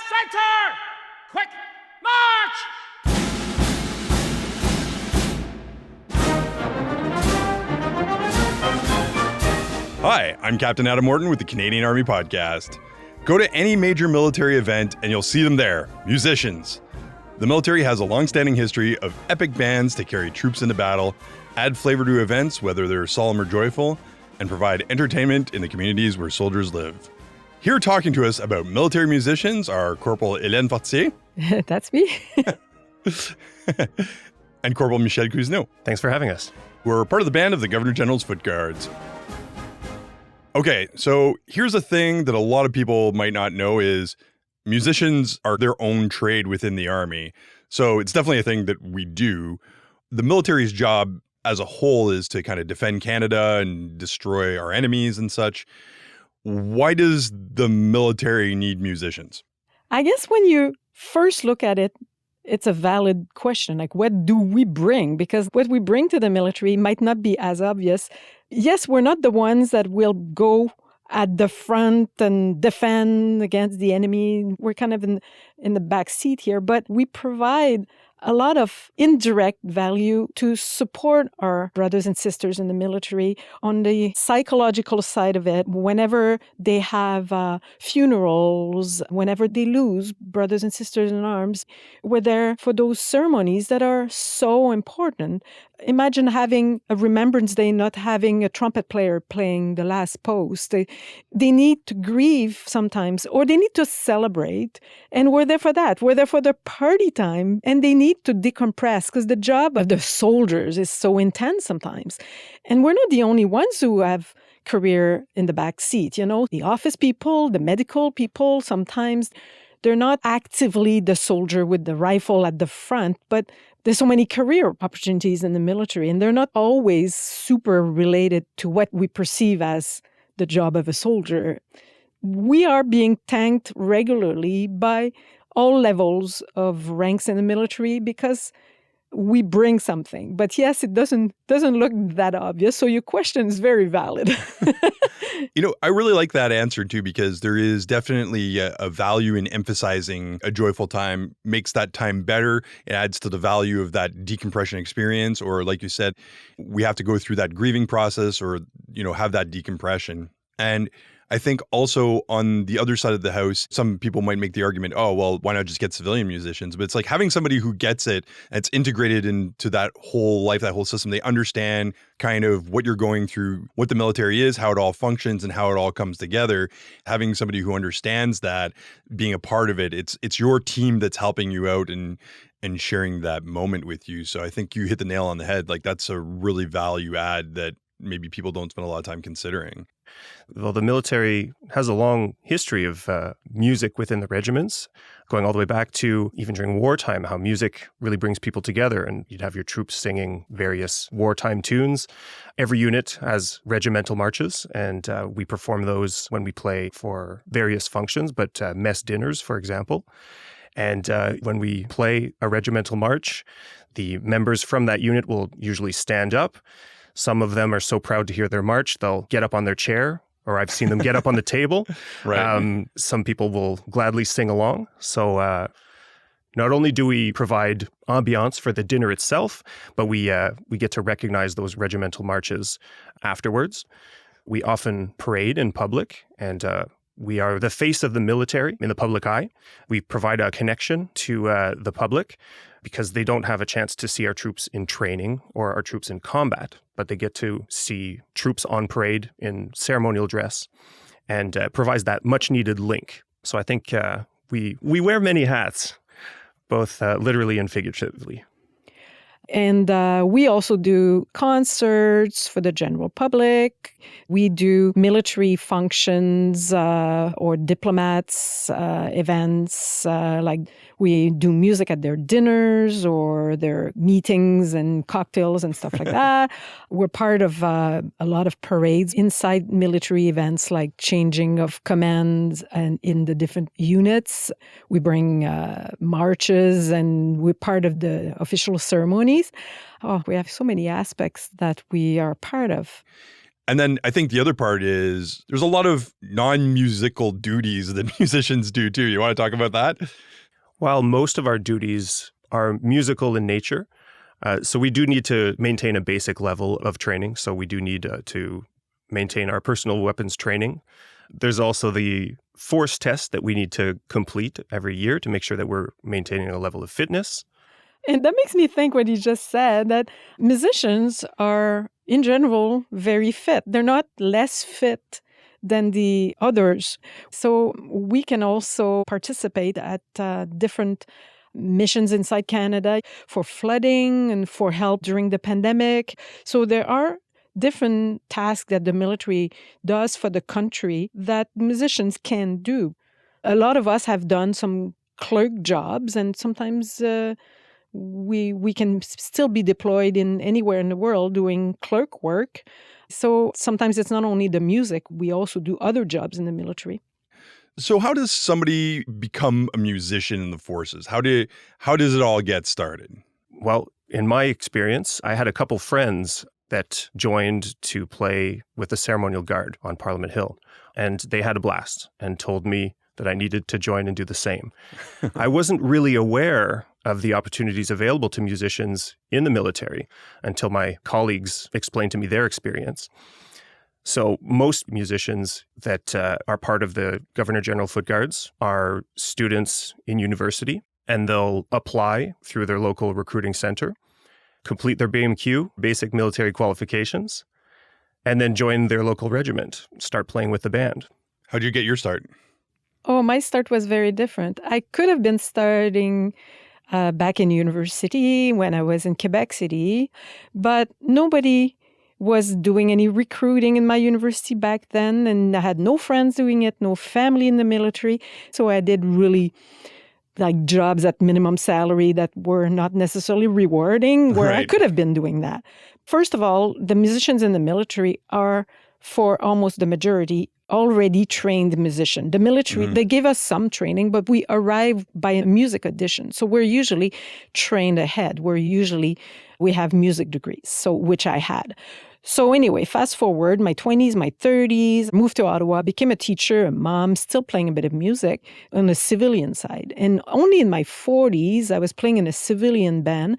center! Quick, march! Hi, I'm Captain Adam Orton with the Canadian Army Podcast. Go to any major military event and you'll see them there, musicians. The military has a long-standing history of epic bands to carry troops into battle, add flavor to events, whether they're solemn or joyful, and provide entertainment in the communities where soldiers live. Here talking to us about military musicians are Corporal Hélène Fortier. That's me. And Corporal Michel Cousineau. Thanks for having us. We're part of the band of the Governor General's Foot Guards. Okay, so here's a thing that a lot of people might not know is musicians are their own trade within the Army. So it's definitely a thing that we do. The military's job as a whole is to kind of defend Canada and destroy our enemies and such. Why does the military need musicians? I guess when you first look at it, it's a valid question. Like, what do we bring? Because what we bring to the military might not be as obvious. Yes, we're not the ones that will go at the front and defend against the enemy. We're kind of in the back seat here, but we provide a lot of indirect value to support our brothers and sisters in the military on the psychological side of it. Whenever they have funerals, whenever they lose brothers and sisters in arms, we're there for those ceremonies that are so important. Imagine having a Remembrance Day, not having a trumpet player playing the last post. They need to grieve sometimes, or they need to celebrate, and we're there for that. We're there for their party time, and they need to decompress because the job of the soldiers is so intense sometimes. And we're not the only ones who have career in the back seat. You know, the office people, the medical people, sometimes they're not actively the soldier with the rifle at the front, but there's so many career opportunities in the military, and they're not always super related to what we perceive as the job of a soldier. We are being thanked regularly by all levels of ranks in the military because we bring something. But yes, it doesn't look that obvious. So your question is very valid. You know, I really like that answer too, because there is definitely a value in emphasizing a joyful time, makes that time better. It adds to the value of that decompression experience. Or like you said, we have to go through that grieving process or, you know, have that decompression. And I think also on the other side of the house, some people might make the argument, oh, well, why not just get civilian musicians? But it's like having somebody who gets it and it's integrated into that whole life, that whole system. They understand kind of what you're going through, what the military is, how it all functions and how it all comes together. Having somebody who understands that, being a part of it, it's your team that's helping you out and sharing that moment with you. So I think you hit the nail on the head. Like that's a really value add that maybe people don't spend a lot of time considering. Well, the military has a long history of music within the regiments, going all the way back to even during wartime, how music really brings people together. And you'd have your troops singing various wartime tunes. Every unit has regimental marches, and we perform those when we play for various functions, but mess dinners, for example. And when we play a regimental march, the members from that unit will usually stand up. Some of them are so proud to hear their march, they'll get up on their chair, or I've seen them get up on the table. Right. Some people will gladly sing along. So not only do we provide ambiance for the dinner itself, but we get to recognize those regimental marches afterwards. We often parade in public, and we are the face of the military in the public eye. We provide a connection to the public because they don't have a chance to see our troops in training or our troops in combat, but they get to see troops on parade in ceremonial dress and provides that much-needed link. So I think we wear many hats, both literally and figuratively. And we also do concerts for the general public. We do military functions or diplomats events, like we do music at their dinners or their meetings and cocktails and stuff like that. We're part of a lot of parades inside military events, like changing of commands and in the different units. We bring marches and we're part of the official ceremonies. Oh, we have so many aspects that we are part of. And then I think the other part is there's a lot of non-musical duties that musicians do too. You want to talk about that? While most of our duties are musical in nature, so we do need to maintain a basic level of training. So we do need to maintain our personal weapons training. There's also the force test that we need to complete every year to make sure that we're maintaining a level of fitness. And that makes me think what you just said, that musicians are, in general, very fit. They're not less fit than the others. So we can also participate at different missions inside Canada for flooding and for help during the pandemic. So there are different tasks that the military does for the country that musicians can do. A lot of us have done some clerk jobs, and sometimes we can still be deployed in anywhere in the world doing clerk work. So sometimes it's not only the music, we also do other jobs in the military. So how does somebody become a musician in the forces? How does it all get started? Well, in my experience, I had a couple friends that joined to play with the Ceremonial Guard on Parliament Hill, and they had a blast and told me that I needed to join and do the same. I wasn't really aware of the opportunities available to musicians in the military until my colleagues explained to me their experience. So most musicians that are part of the Governor General Foot Guards are students in university, and they'll apply through their local recruiting center, complete their BMQ, basic military qualifications, and then join their local regiment, start playing with the band. How'd you get your start? Oh, my start was very different. I could have been starting back in university when I was in Quebec City, but nobody was doing any recruiting in my university back then, and I had no friends doing it, no family in the military. So I did really like jobs at minimum salary that were not necessarily rewarding, where I could have been doing that. First of all, the musicians in the military are, for almost the majority, already trained musician. The military, they give us some training, but we arrive by a music audition. So we're usually trained ahead. We have music degrees, so which I had. So anyway, fast forward, my 20s, my 30s, moved to Ottawa, became a teacher, a mom, still playing a bit of music on the civilian side. And only in my 40s, I was playing in a civilian band.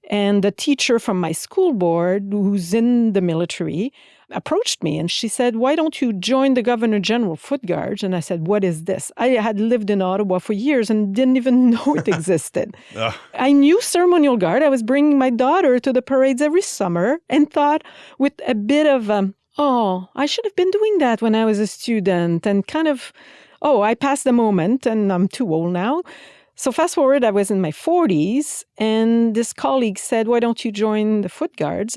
And the teacher from my school board, who's in the military, approached me and she said, "Why don't you join the Governor General Foot Guards?" And I said, "What is this?" I had lived in Ottawa for years and didn't even know it existed. I knew Ceremonial Guard. I was bringing my daughter to the parades every summer and thought with a bit of, I should have been doing that when I was a student, and kind of, I passed the moment and I'm too old now. So fast forward, I was in my 40s, and this colleague said, "Why don't you join the Foot Guards?"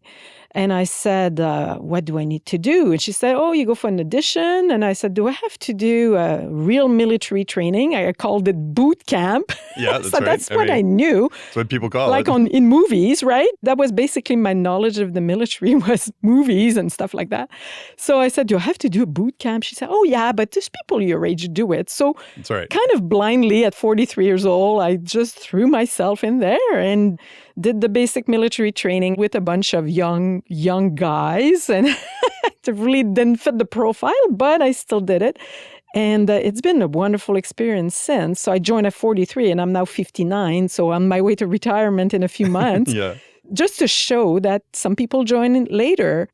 And I said, "What do I need to do?" And she said, "You go for an audition." And I said, "Do I have to do a real military training?" I called it boot camp. Yeah, that's so right. that's what I knew. That's what people call like it. in movies, right? That was basically my knowledge of the military was movies and stuff like that. So I said, "Do I have to do a boot camp?" She said, "Oh, yeah, but there's people your age who do it." So That's right. kind of blindly at 43 years old, I just threw myself in there and did the basic military training with a bunch of young guys. And it really didn't fit the profile, but I still did it. And it's been a wonderful experience since. So I joined at 43 and I'm now 59. So on my way to retirement in a few months. Yeah. Just to show that some people join in later.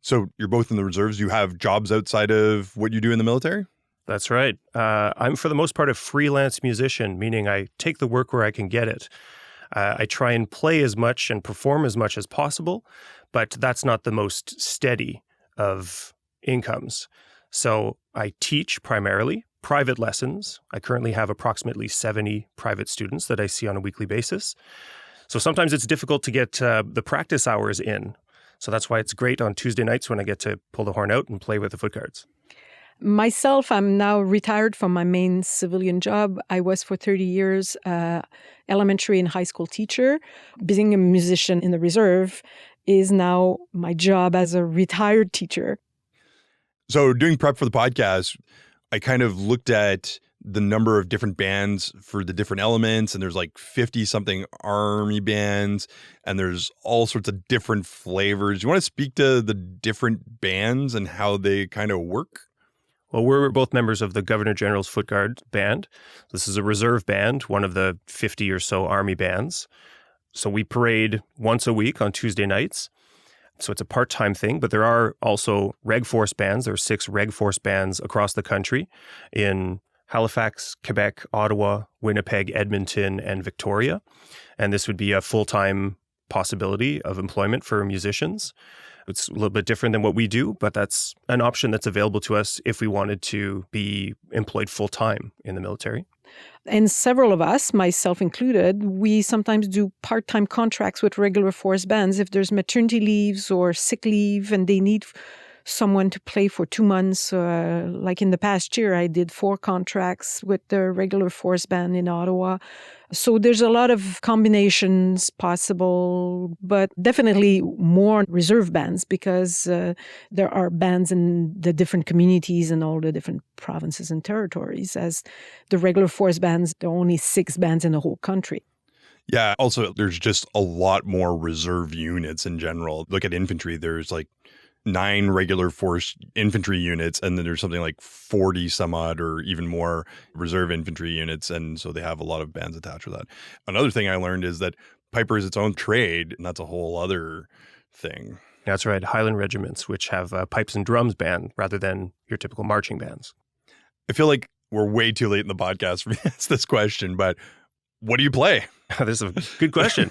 So you're both in the reserves. You have jobs outside of what you do in the military? That's right. I'm, for the most part, a freelance musician, meaning I take the work where I can get it. I try and play as much and perform as much as possible, but that's not the most steady of incomes. So I teach primarily private lessons. I currently have approximately 70 private students that I see on a weekly basis. So sometimes it's difficult to get the practice hours in. So that's why it's great on Tuesday nights when I get to pull the horn out and play with the Foot Guards. Myself, I'm now retired from my main civilian job. I was for 30 years elementary and high school teacher. Being a musician in the reserve is now my job as a retired teacher. So doing prep for the podcast, I kind of looked at the number of different bands for the different elements, and there's like 50 something army bands, and there's all sorts of different flavors. You want to speak to the different bands and how they kind of work? Well, we're both members of the Governor General's Foot Guard Band. This is a reserve band, one of the 50 or so army bands. So we parade once a week on Tuesday nights. So it's a part-time thing, but there are also Reg Force bands. There are 6 Reg Force bands across the country in Halifax, Quebec, Ottawa, Winnipeg, Edmonton, and Victoria. And this would be a full-time possibility of employment for musicians. It's a little bit different than what we do, but that's an option that's available to us if we wanted to be employed full-time in the military. And several of us, myself included, we sometimes do part-time contracts with regular force bands if there's maternity leaves or sick leave and they need someone to play for 2 months. Like in the past year, I did 4 contracts with the regular force band in Ottawa. So there's a lot of combinations possible, but definitely more reserve bands because there are bands in the different communities and all the different provinces and territories. As the regular force bands, there are only 6 bands in the whole country. Yeah. Also, there's just a lot more reserve units in general. Look at infantry. There's like 9 regular force infantry units, and then there's something like 40 some odd or even more reserve infantry units. And so they have a lot of bands attached to that. Another thing I learned is that Piper is its own trade, and that's a whole other thing. That's right. Highland regiments, which have a pipes and drums band rather than your typical marching bands. I feel like we're way too late in the podcast for me to ask this question, but what do you play? This is a good question.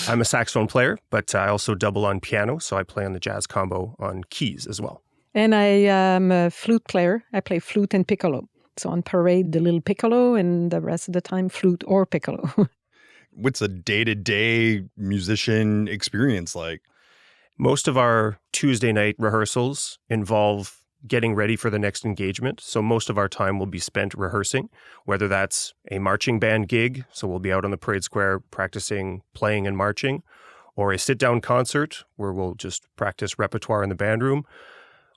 I'm a saxophone player, but I also double on piano, so I play on the jazz combo on keys as well. And I am a flute player. I play flute and piccolo. So on parade, the little piccolo, and the rest of the time, flute or piccolo. What's a day-to-day musician experience like? Most of our Tuesday night rehearsals involve getting ready for the next engagement. So most of our time will be spent rehearsing, whether that's a marching band gig, so we'll be out on the parade square practicing playing and marching, or a sit-down concert where we'll just practice repertoire in the band room,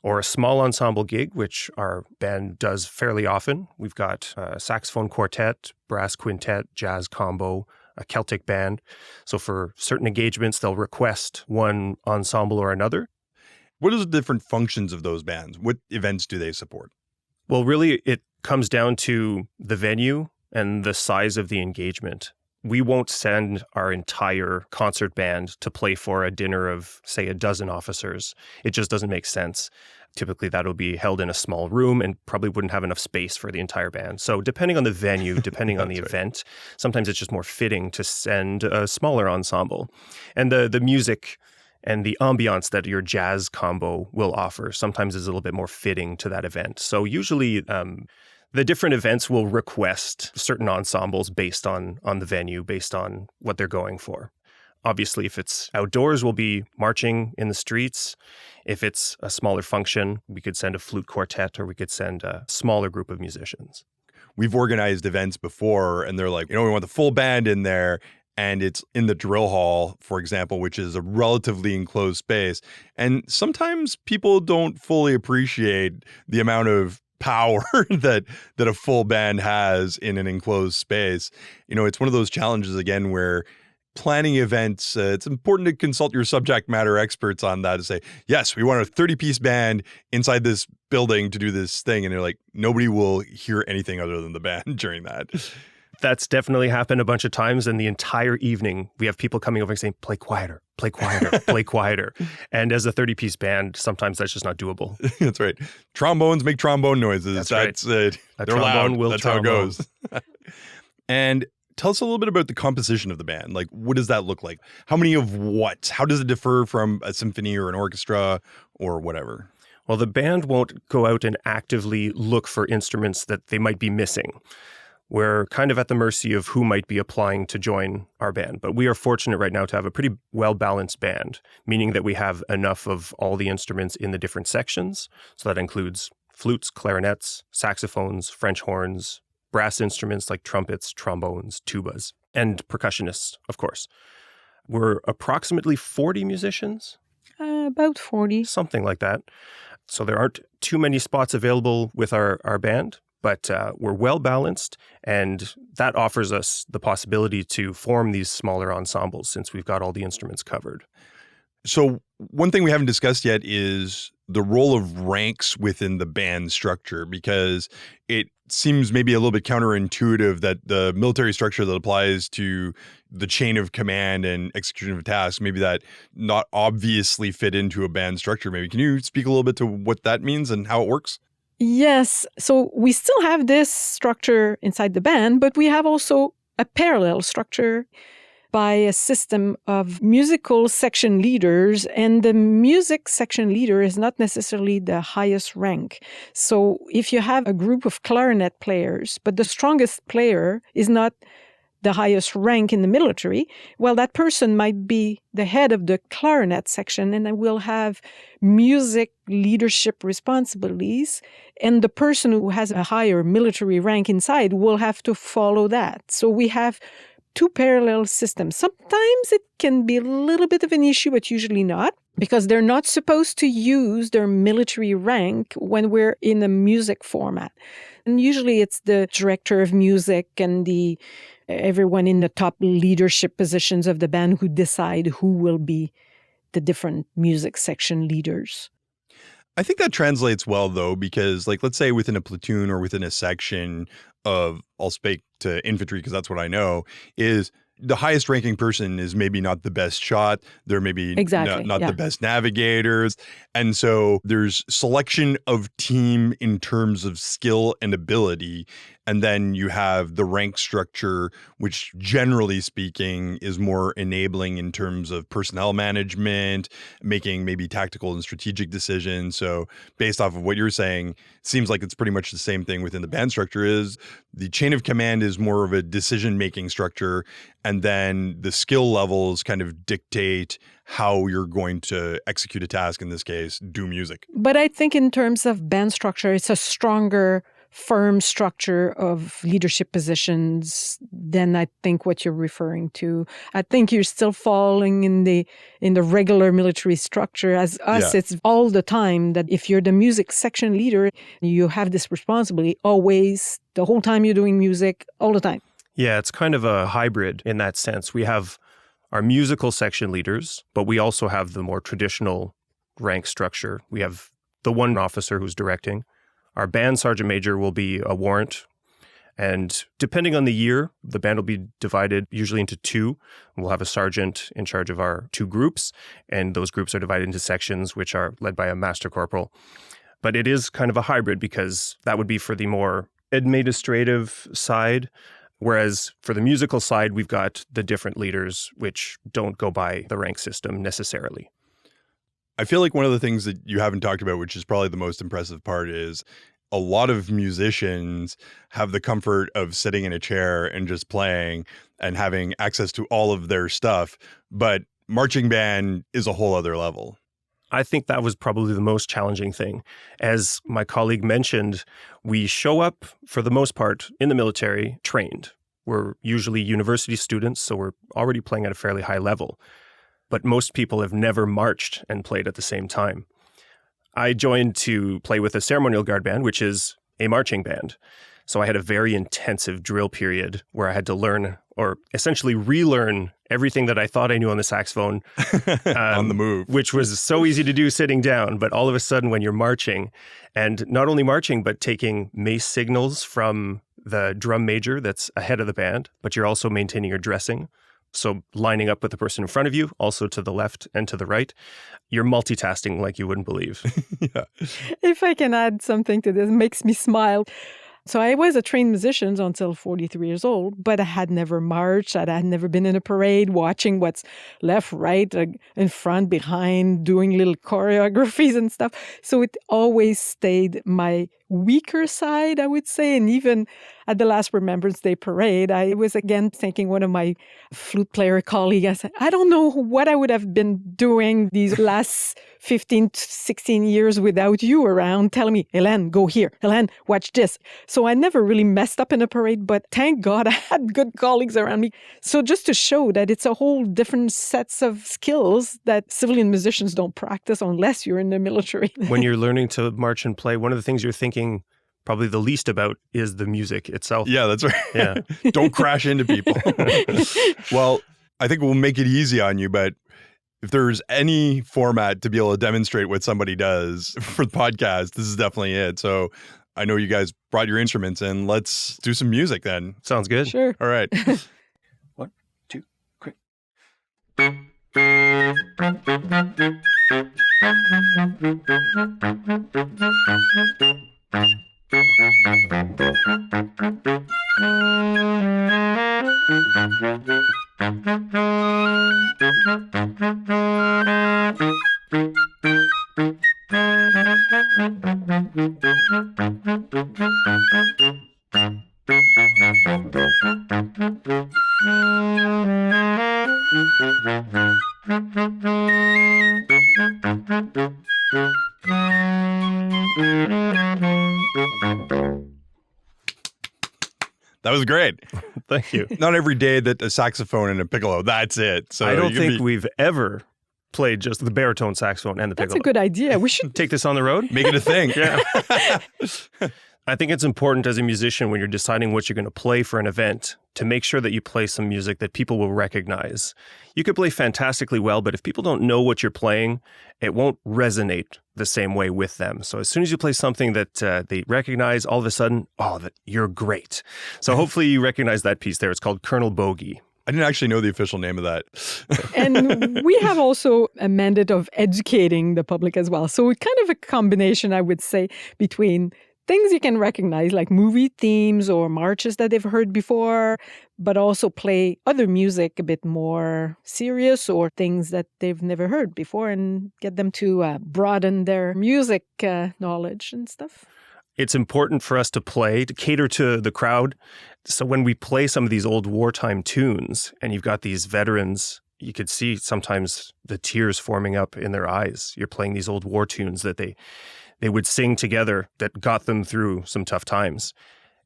or a small ensemble gig, which our band does fairly often. We've got a saxophone quartet, brass quintet, jazz combo, a Celtic band. So for certain engagements, they'll request one ensemble or another. What are the different functions of those bands? What events do they support? Well, really, it comes down to the venue and the size of the engagement. We won't send our entire concert band to play for a dinner of, say, a dozen officers. It just doesn't make sense. Typically, that'll be held in a small room and probably wouldn't have enough space for the entire band. So depending on the venue, depending on the event, sometimes it's just more fitting to send a smaller ensemble. And the music and the ambiance that your jazz combo will offer sometimes is a little bit more fitting to that event. So usually the different events will request certain ensembles based on the venue, based on what they're going for. Obviously, if it's outdoors, we'll be marching in the streets. If it's a smaller function, we could send a flute quartet or we could send a smaller group of musicians. We've organized events before, and they're like, we want the full band in there. And it's in the drill hall, for example, which is a relatively enclosed space. And sometimes people don't fully appreciate the amount of power that a full band has in an enclosed space. It's one of those challenges, again, where planning events, it's important to consult your subject matter experts on that to say, yes, we want a 30-piece band inside this building to do this thing. And they're like, nobody will hear anything other than the band during that. That's definitely happened a bunch of times. And the entire evening, we have people coming over and saying, play quieter, play quieter, play quieter. And as a 30-piece band, sometimes that's just not doable. That's right. Trombones make trombone noises. That's right. They're loud. That's how it goes. And tell us a little bit about the composition of the band. Like, what does that look like? How many of what? How does it differ from a symphony or an orchestra or whatever? Well, the band won't go out and actively look for instruments that they might be missing. We're kind of at the mercy of who might be applying to join our band. But we are fortunate right now to have a pretty well-balanced band, meaning that we have enough of all the instruments in the different sections. So that includes flutes, clarinets, saxophones, French horns, brass instruments like trumpets, trombones, tubas, and percussionists, of course. We're approximately 40 musicians. About 40. Something like that. So there aren't too many spots available with our band. but we're well balanced, and that offers us the possibility to form these smaller ensembles since we've got all the instruments covered. So one thing we haven't discussed yet is the role of ranks within the band structure, because it seems maybe a little bit counterintuitive that the military structure that applies to the chain of command and execution of a task, maybe that not obviously fit into a band structure. Maybe can you speak a little bit to what that means and how it works? Yes. So we still have this structure inside the band, but we have also a parallel structure by a system of musical section leaders, and the music section leader is not necessarily the highest rank. So if you have a group of clarinet players, but the strongest player is not the highest rank in the military, well, that person might be the head of the clarinet section and will have music leadership responsibilities, and the person who has a higher military rank inside will have to follow that. So we have two parallel systems. Sometimes it can be a little bit of an issue, but usually not, because they're not supposed to use their military rank when we're in a music format. And usually it's the director of music and everyone in the top leadership positions of the band who decide who will be the different music section leaders. I think that translates well, though, because let's say within a platoon or within a section of, I'll speak to infantry because that's what I know, is the highest ranking person is maybe not the best shot. They're maybe not the best navigators. And so there's selection of team in terms of skill and ability. And then you have the rank structure, which generally speaking is more enabling in terms of personnel management, making maybe tactical and strategic decisions. So based off of what you're saying, it seems like it's pretty much the same thing within the band structure. Is the chain of command is more of a decision-making structure, and then the skill levels kind of dictate how you're going to execute a task, in this case, do music. But I think in terms of band structure, it's a stronger, firm structure of leadership positions than I think what you're referring to. I think you're still falling in the regular military structure. As us, It's all the time that if you're the music section leader, you have this responsibility always, the whole time you're doing music, all the time. Yeah, it's kind of a hybrid in that sense. We have our musical section leaders, but we also have the more traditional rank structure. We have the one officer who's directing. Our band sergeant major will be a warrant. And depending on the year, the band will be divided usually into two. We'll have a sergeant in charge of our two groups, and those groups are divided into sections, which are led by a master corporal. But it is kind of a hybrid because that would be for the more administrative side. Whereas for the musical side, we've got the different leaders, which don't go by the rank system necessarily. I feel like one of the things that you haven't talked about, which is probably the most impressive part, is a lot of musicians have the comfort of sitting in a chair and just playing and having access to all of their stuff. But marching band is a whole other level. I think that was probably the most challenging thing. As my colleague mentioned, we show up, for the most part, in the military trained. We're usually university students, so we're already playing at a fairly high level. But most people have never marched and played at the same time. I joined to play with a ceremonial guard band, which is a marching band. So I had a very intensive drill period where I had to learn, or essentially relearn, everything that I thought I knew on the saxophone. On the move. Which was so easy to do sitting down. But all of a sudden when you're marching, and not only marching, but taking mace signals from the drum major that's ahead of the band, but you're also maintaining your dressing. So lining up with the person in front of you, also to the left and to the right. You're multitasking like you wouldn't believe. Yeah. If I can add something to this, it makes me smile. So I was a trained musician until 43 years old, but I had never marched. I had never been in a parade watching what's left, right, in front, behind, doing little choreographies and stuff. So it always stayed my weaker side, I would say. And even at the last Remembrance Day parade, I was again thinking one of my flute player colleagues, I said, I don't know what I would have been doing these last 15, 16 years without you around telling me, Hélène, go here. Hélène, watch this. So I never really messed up in a parade, but thank God I had good colleagues around me. So just to show that it's a whole different sets of skills that civilian musicians don't practice unless you're in the military. When you're learning to march and play, one of the things you're thinking probably the least about is the music itself. Yeah, that's right. Yeah. Don't crash into people. Well, I think we'll make it easy on you, but if there's any format to be able to demonstrate what somebody does for the podcast, this is definitely it. So I know you guys brought your instruments in. Let's do some music then. Sounds good. Sure. All right. 1, 2, quick. That was great. Thank you. Not every day that a saxophone and a piccolo, that's it. So I don't you can think we've ever played just the baritone saxophone and the That's piccolo. a good idea. We should. Take this on the road. make it a thing. Yeah. I think it's important as a musician when you're deciding what you're going to play for an event to make sure that you play some music that people will recognize. You could play fantastically well, but if people don't know what you're playing, it won't resonate the same way with them. So as soon as you play something that they recognize, all of a sudden, that you're great. So hopefully you recognize that piece there. It's called Colonel Bogey. I didn't actually know the official name of that. And we have also a mandate of educating the public as well. So it's kind of a combination, I would say, between things you can recognize, like movie themes or marches that they've heard before, but also play other music a bit more serious or things that they've never heard before and get them to broaden their music knowledge and stuff. It's important for us to play, to cater to the crowd. So when we play some of these old wartime tunes and you've got these veterans, you could see sometimes the tears forming up in their eyes. You're playing these old war tunes that they would sing together that got them through some tough times.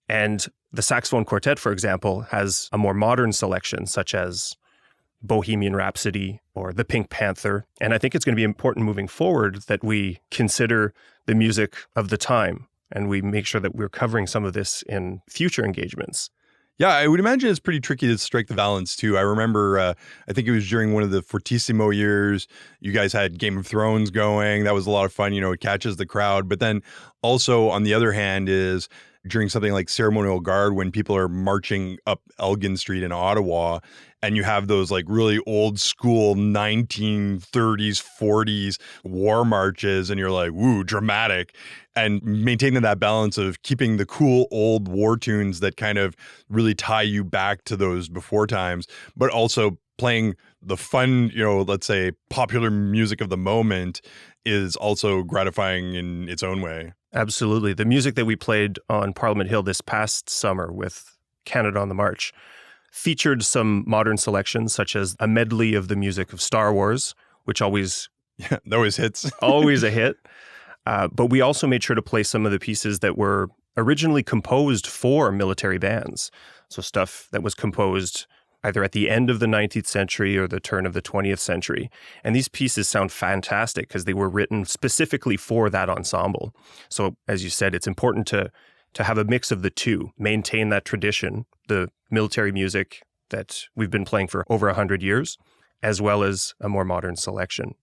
And the saxophone quartet, for example, has a more modern selection, such as Bohemian Rhapsody or The Pink Panther. And I think it's going to be important moving forward that we consider the music of the time and we make sure that we're covering some of this in future engagements. Yeah, I would imagine it's pretty tricky to strike the balance too. I remember, I think it was during one of the Fortissimo years, you guys had Game of Thrones going. That was a lot of fun. It catches the crowd. But then also on the other hand is during something like Ceremonial Guard, when people are marching up Elgin Street in Ottawa, and you have those like really old school 1930s, 40s war marches, and you're like, woo, dramatic. And maintaining that balance of keeping the cool old war tunes that kind of really tie you back to those before times, but also playing the fun, let's say popular music of the moment is also gratifying in its own way. Absolutely. The music that we played on Parliament Hill this past summer with Canada on the March featured some modern selections, such as a medley of the music of Star Wars, which always hits. Always a hit. But we also made sure to play some of the pieces that were originally composed for military bands. So stuff that was composed either at the end of the 19th century or the turn of the 20th century. And these pieces sound fantastic because they were written specifically for that ensemble. So as you said, it's important to have a mix of the two, maintain that tradition, the military music that we've been playing for over 100 years, as well as a more modern selection.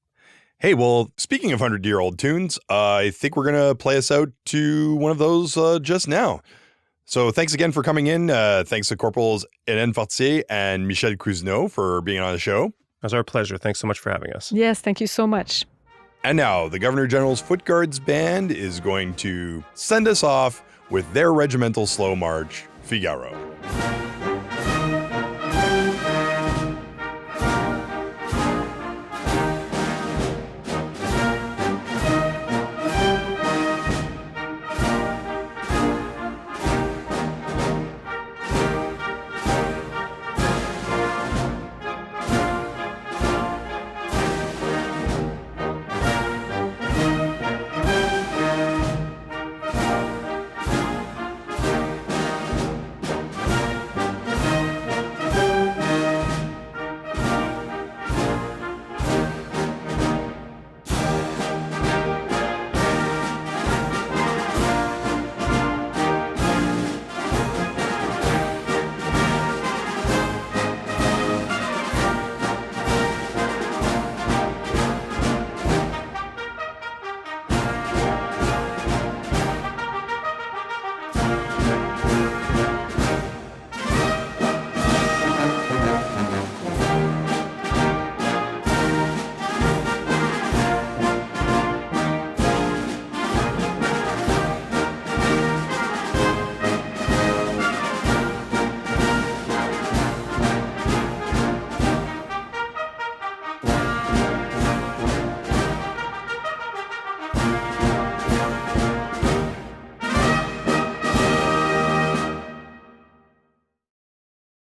Hey, well, speaking of 100-year-old tunes, I think we're going to play us out to one of those just now. So thanks again for coming in. Thanks to Corporals Hélène Fortier and Michel Cousineau for being on the show. It was our pleasure. Thanks so much for having us. Yes, thank you so much. And now the Governor General's Foot Guards Band is going to send us off with their regimental slow march, Figaro.